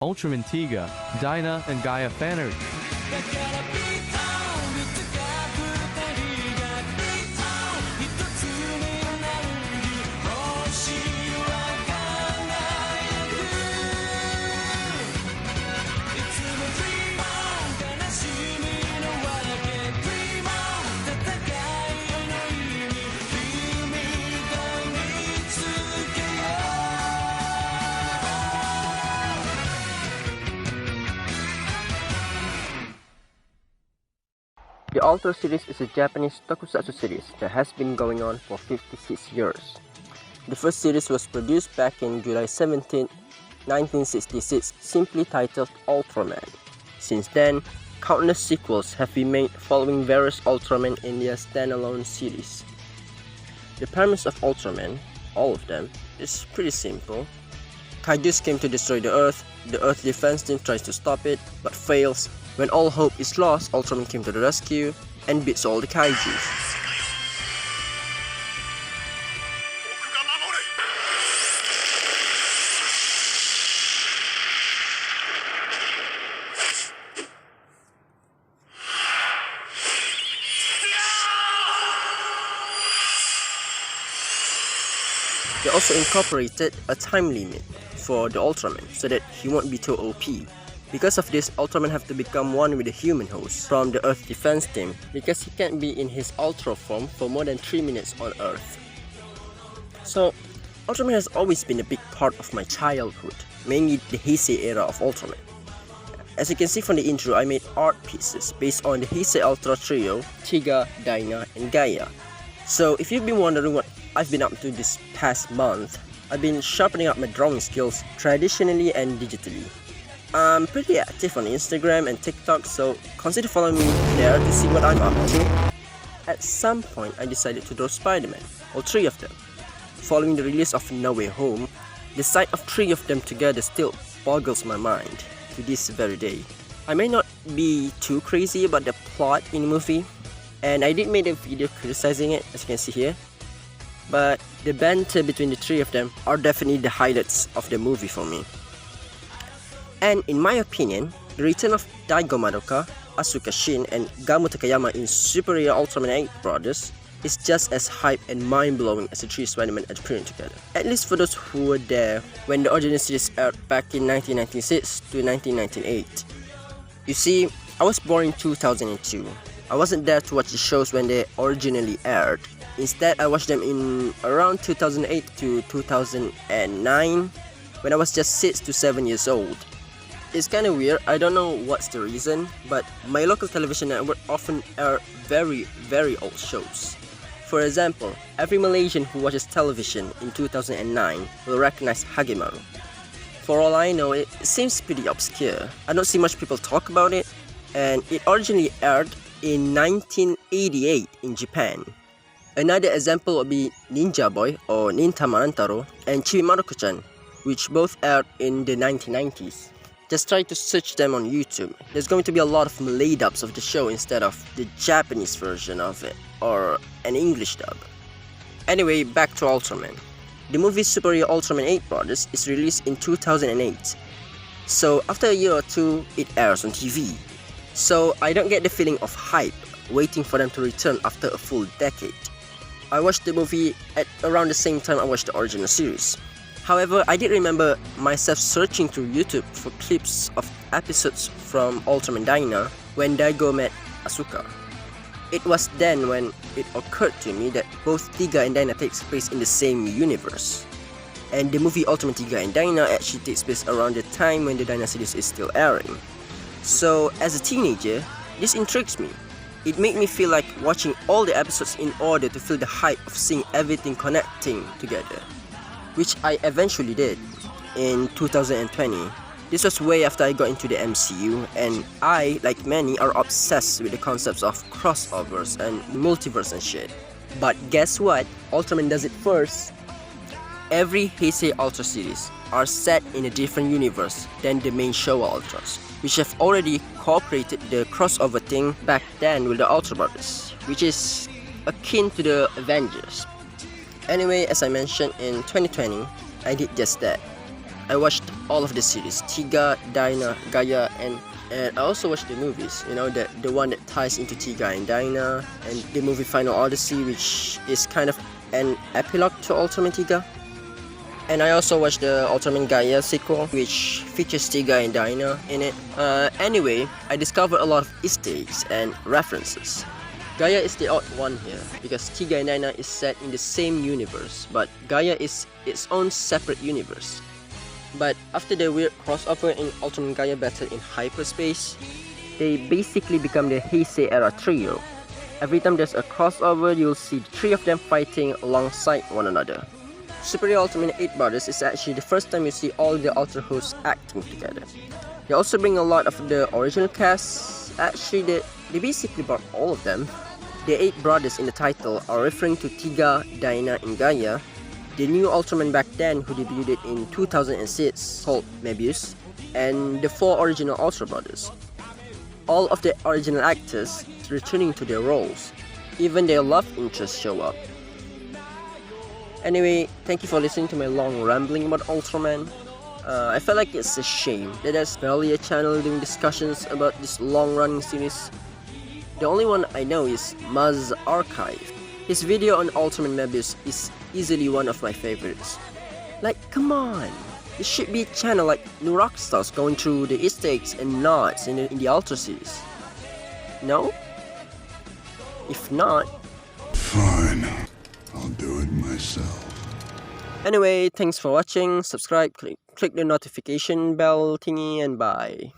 Ultraman Tiga, Dinah, and Gaia Fanary. The Ultra series is a Japanese tokusatsu series that has been going on for 56 years. The first series was produced back in July 17, 1966, simply titled Ultraman. Since then, countless sequels have been made following various Ultraman in their standalone series. The premise of Ultraman, all of them, is pretty simple. Kaijus came to destroy the Earth defense team tries to stop it, but fails. When all hope is lost, Ultraman came to the rescue and beats all the Kaijus. They also incorporated a time limit for the Ultraman so that he won't be too OP. Because of this, Ultraman have to become one with the human host from the Earth defense team because he can't be in his Ultra form for more than 3 minutes on Earth. So, Ultraman has always been a big part of my childhood, mainly the Heisei era of Ultraman. As you can see from the intro, I made art pieces based on the Heisei Ultra trio, Tiga, Dinah, and Gaia. So if you've been wondering what I've been up to this past month, I've been sharpening up my drawing skills traditionally and digitally. I'm pretty active on Instagram and TikTok, so consider following me there to see what I'm up to. At some point, I decided to draw Spider-Man, all 3 of them. Following the release of No Way Home, the sight of 3 of them together still boggles my mind to this very day. I may not be too crazy about the plot in the movie, and I did make a video criticizing it, as you can see here. But the banter between the 3 of them are definitely the highlights of the movie for me. And in my opinion, the return of Daigo Madoka, Asuka Shin, and Gamu Takayama in Superior Ultraman 8 Brothers is just as hype and mind-blowing as the 3 Spider-Man appearing together. At least for those who were there when the original series aired back in 1996 to 1998. You see, I was born in 2002. I wasn't there to watch the shows when they originally aired. Instead, I watched them in around 2008 to 2009 when I was just 6 to 7 years old. It's kinda weird, I don't know what's the reason, but my local television network often air very old shows. For example, every Malaysian who watches television in 2009 will recognize Hagemaru. For all I know, it seems pretty obscure. I don't see much people talk about it, and it originally aired in 1988 in Japan. Another example would be Ninja Boy or Ninta Manantaro and Chibimaruko-chan, which both aired in the 1990s. Just try to search them on YouTube. There's going to be a lot of Malay dubs of the show instead of the Japanese version of it, or an English dub. Anyway, back to Ultraman. The movie Superior Ultraman 8 Brothers is released in 2008. So after a year or two, it airs on TV. So I don't get the feeling of hype, waiting for them to return after a full decade. I watched the movie at around the same time I watched the original series. However, I did remember myself searching through YouTube for clips of episodes from Ultraman Dinah when Daigo met Asuka. It was then when it occurred to me that both Tiga and Dinah takes place in the same universe. And the movie Ultraman Tiga and Dinah actually takes place around the time when the Dinah series is still airing. So, as a teenager, this intrigues me. It made me feel like watching all the episodes in order to feel the hype of seeing everything connecting together, which I eventually did in 2020. This was way after I got into the MCU, and I, like many, are obsessed with the concepts of crossovers and multiverse and shit. But guess what? Ultraman does it first. Every Heisei Ultra series are set in a different universe than the main Showa Ultras, which have already cooperated the crossover thing back then with the Ultra Brothers, which is akin to the Avengers. Anyway, as I mentioned, in 2020, I did just that. I watched all of the series, Tiga, Dyna, Gaia, and I also watched the movies, you know, the one that ties into Tiga and Dyna, and the movie Final Odyssey, which is kind of an epilogue to Ultraman Tiga. And I also watched the Ultraman Gaia sequel, which features Tiga and Dyna in it. Anyway, I discovered a lot of Easter eggs and references. Gaia is the odd one here, because Tiga and Dyna is set in the same universe, but Gaia is its own separate universe. But after the weird crossover in Ultraman Gaia battle in hyperspace, they basically become the Heisei era trio. Every time there's a crossover, you'll see the three of them fighting alongside one another. Superior Ultraman 8 Brothers is actually the first time you see all the Ultra hosts acting together. They also bring a lot of the original cast. Actually, they basically brought all of them. The 8 brothers in the title are referring to Tiga, Dyna, and Gaia, the new Ultraman back then who debuted in 2006 called Mebius, and the 4 original Ultra brothers. All of the original actors returning to their roles. Even their love interests show up. Anyway, thank you for listening to my long rambling about Ultraman. I felt like it's a shame that there's barely a channel doing discussions about this long-running series. The only one I know is Maz Archive. His video on Ultraman Mebius is easily one of my favorites. Like, come on! It should be a channel like New Rockstars going through the Easter eggs and nods in the Ultra series. No? If not... Fine. I'll do it myself. Anyway, thanks for watching, subscribe, click the notification bell thingy, and bye.